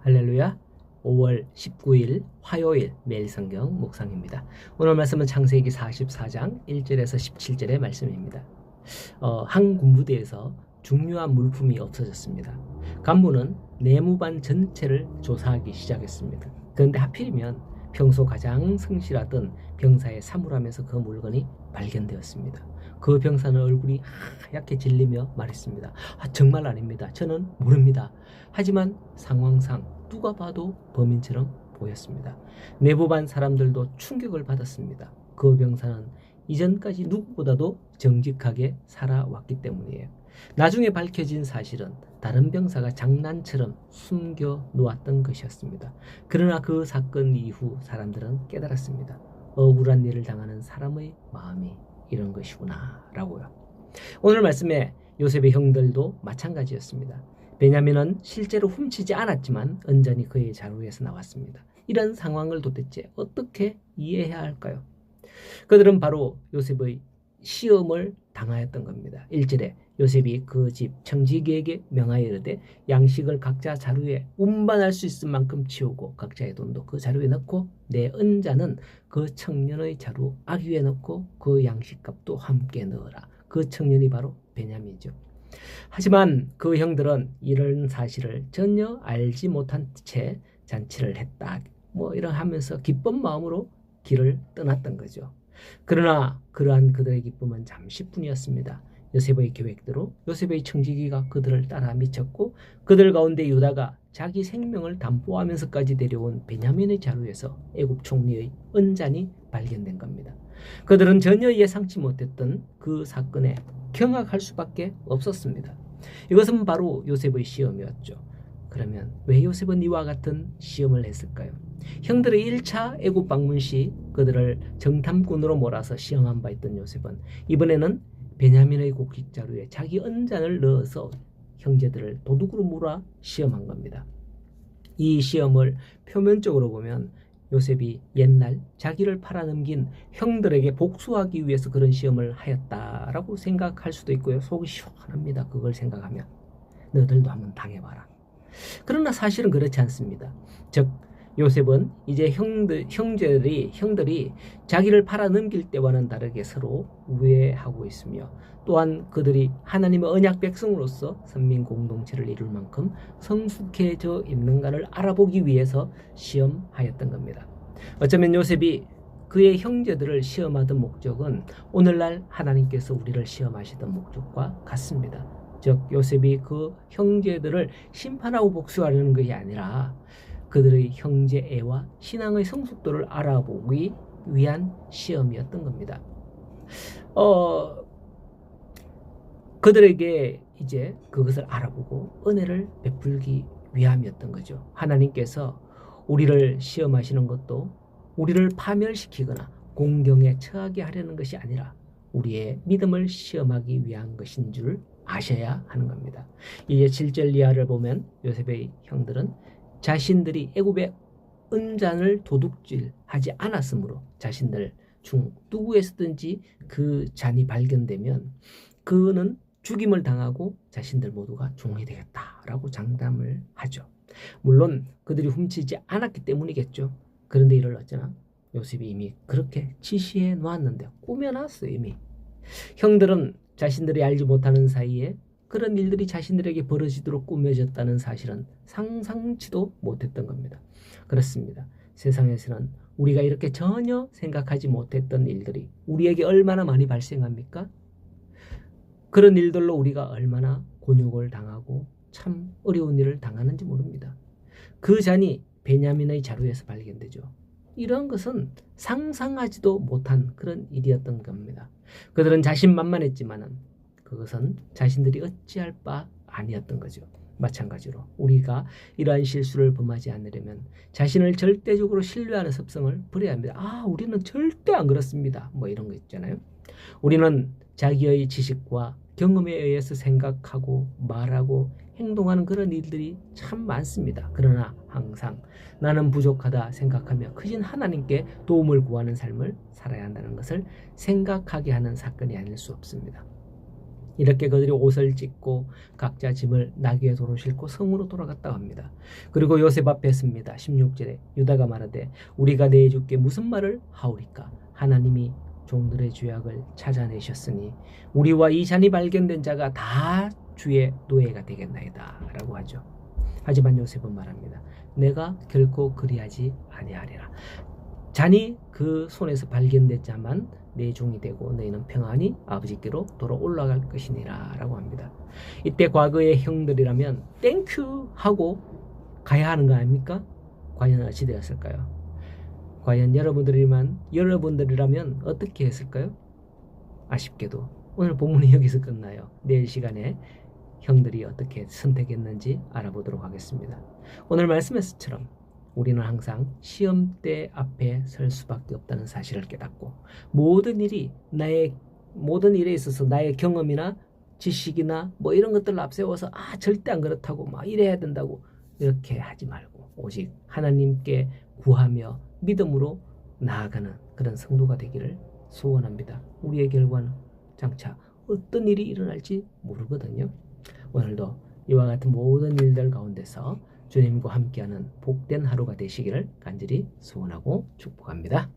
할렐루야. 5월 19일 화요일 매일 성경 묵상입니다. 오늘 말씀은 창세기 44장 1절에서 17절의 말씀입니다. 한 군부대에서 중요한 물품이 없어졌습니다. 간부는 내무반 전체를 조사하기 시작했습니다. 그런데 하필이면 평소 가장 성실하던 병사의 사물함에서 그 물건이 발견되었습니다. 그 병사는 얼굴이 하얗게 질리며 말했습니다. 정말 아닙니다. 저는 모릅니다. 하지만 상황상 누가 봐도 범인처럼 보였습니다. 내부반 사람들도 충격을 받았습니다. 그 병사는 이전까지 누구보다도 정직하게 살아왔기 때문이에요. 나중에 밝혀진 사실은 다른 병사가 장난처럼 숨겨 놓았던 것이었습니다. 그러나 그 사건 이후 사람들은 깨달았습니다. 억울한 일을 당하는 사람의 마음이 이런 것이구나 라고요. 오늘 말씀에 요셉의 형들도 마찬가지였습니다. 베냐민은 실제로 훔치지 않았지만 언전이 그의 자루에서 나왔습니다. 이런 상황을 도대체 어떻게 이해해야 할까요? 그들은 바로 요셉의 시험을 당하였던 겁니다. 1절에 요셉이 그 집 청지기에게 명하여 이르되 양식을 각자 자루에 운반할 수 있을 만큼 치우고 각자의 돈도 그 자루에 넣고 내 은자는 그 청년의 자루 아귀에 넣고 그 양식값도 함께 넣어라. 그 청년이 바로 베냐민이죠. 하지만 그 형들은 이런 사실을 전혀 알지 못한 채 잔치를 했다. 이런 하면서 기쁜 마음으로 길을 떠났던 거죠. 그러나 그러한 그들의 기쁨은 잠시뿐이었습니다. 요셉의 계획대로 요셉의 청지기가 그들을 따라 미쳤고 그들 가운데 유다가 자기 생명을 담보하면서까지 데려온 베냐민의 자루에서 애굽 총리의 은잔이 발견된 겁니다. 그들은 전혀 예상치 못했던 그 사건에 경악할 수밖에 없었습니다. 이것은 바로 요셉의 시험이었죠. 그러면 왜 요셉은 이와 같은 시험을 했을까요? 형들의 1차 애굽 방문 시 그들을 정탐꾼으로 몰아서 시험한 바 있던 요셉은 이번에는 베냐민의 곡식자루에 자기 은잔을 넣어서 형제들을 도둑으로 몰아 시험한 겁니다. 이 시험을 표면적으로 보면 요셉이 옛날 자기를 팔아넘긴 형들에게 복수하기 위해서 그런 시험을 하였다라고 생각할 수도 있고요. 속이 시원합니다. 그걸 생각하면. 너들도 한번 당해봐라. 그러나 사실은 그렇지 않습니다. 즉 요셉은 이제 형들이 자기를 팔아넘길 때와는 다르게 서로 우애하고 있으며 또한 그들이 하나님의 언약 백성으로서 선민 공동체를 이룰 만큼 성숙해져 있는가를 알아보기 위해서 시험하였던 겁니다. 어쩌면 요셉이 그의 형제들을 시험하던 목적은 오늘날 하나님께서 우리를 시험하시던 목적과 같습니다. 즉 요셉이 그 형제들을 심판하고 복수하려는 것이 아니라 그들의 형제애와 신앙의 성숙도를 알아보기 위한 시험이었던 겁니다. 그들에게 이제 그것을 알아보고 은혜를 베풀기 위함이었던 거죠. 하나님께서 우리를 시험하시는 것도 우리를 파멸시키거나 공경에 처하게 하려는 것이 아니라 우리의 믿음을 시험하기 위한 것인 줄 아셔야 하는 겁니다. 이제 7절 이하를 보면 요셉의 형들은 자신들이 애굽의 은잔을 도둑질하지 않았으므로 자신들 중 누구에서든지 그 잔이 발견되면 그는 죽임을 당하고 자신들 모두가 종이 되겠다라고 장담을 하죠. 물론 그들이 훔치지 않았기 때문이겠죠. 그런데 이를 어쩌나 요셉이 이미 그렇게 지시해 놓았는데 꾸며놨어요. 이미. 형들은 자신들이 알지 못하는 사이에 그런 일들이 자신들에게 벌어지도록 꾸며졌다는 사실은 상상치도 못했던 겁니다. 그렇습니다. 세상에서는 우리가 이렇게 전혀 생각하지 못했던 일들이 우리에게 얼마나 많이 발생합니까? 그런 일들로 우리가 얼마나 곤욕을 당하고 참 어려운 일을 당하는지 모릅니다. 그 잔이 베냐민의 자루에서 발견되죠. 이런 것은 상상하지도 못한 그런 일이었던 겁니다. 그들은 자신만만했지만은 그것은 자신들이 어찌할 바 아니었던 거죠. 마찬가지로 우리가 이러한 실수를 범하지 않으려면 자신을 절대적으로 신뢰하는 습성을 버려야 합니다. 우리는 절대 안 그렇습니다. 이런 거 있잖아요. 우리는 자기의 지식과 경험에 의해서 생각하고 말하고 행동하는 그런 일들이 참 많습니다. 그러나 항상 나는 부족하다 생각하며 크신 하나님께 도움을 구하는 삶을 살아야 한다는 것을 생각하게 하는 사건이 아닐 수 없습니다. 이렇게 그들이 옷을 찢고 각자 짐을 나귀에 도로 싣고 성으로 돌아갔다고 합니다. 그리고 요셉 앞에 섭니다. 16절에 유다가 말하되 우리가 내 주께 무슨 말을 하오리까? 하나님이 종들의 죄악을 찾아내셨으니 우리와 이 잔이 발견된 자가 다 주의 노예가 되겠나이다 라고 하죠. 하지만 요셉은 말합니다. 내가 결코 그리하지 아니하리라. 잔이 그 손에서 발견됐자만 내 종이 되고 너희는 평안히 아버지께로 돌아 올라갈 것이니라 라고 합니다. 이때 과거의 형들이라면 땡큐 하고 가야 하는 거 아닙니까? 과연 어찌 되었을까요? 과연 여러분들이라면 어떻게 했을까요? 아쉽게도 오늘 본문이 여기서 끝나요. 내일 시간에 형들이 어떻게 선택했는지 알아보도록 하겠습니다. 오늘 말씀에서처럼 우리는 항상 시험대 앞에 설 수밖에 없다는 사실을 깨닫고 모든 일에 있어서 나의 경험이나 지식이나 뭐 이런 것들을 앞세워서 절대 안 그렇다고 막 이래야 된다고 이렇게 하지 말고 오직 하나님께 구하며 믿음으로 나아가는 그런 성도가 되기를 소원합니다. 우리의 결과는 장차 어떤 일이 일어날지 모르거든요. 오늘도 이와 같은 모든 일들 가운데서 주님과 함께하는 복된 하루가 되시기를 간절히 소원하고 축복합니다.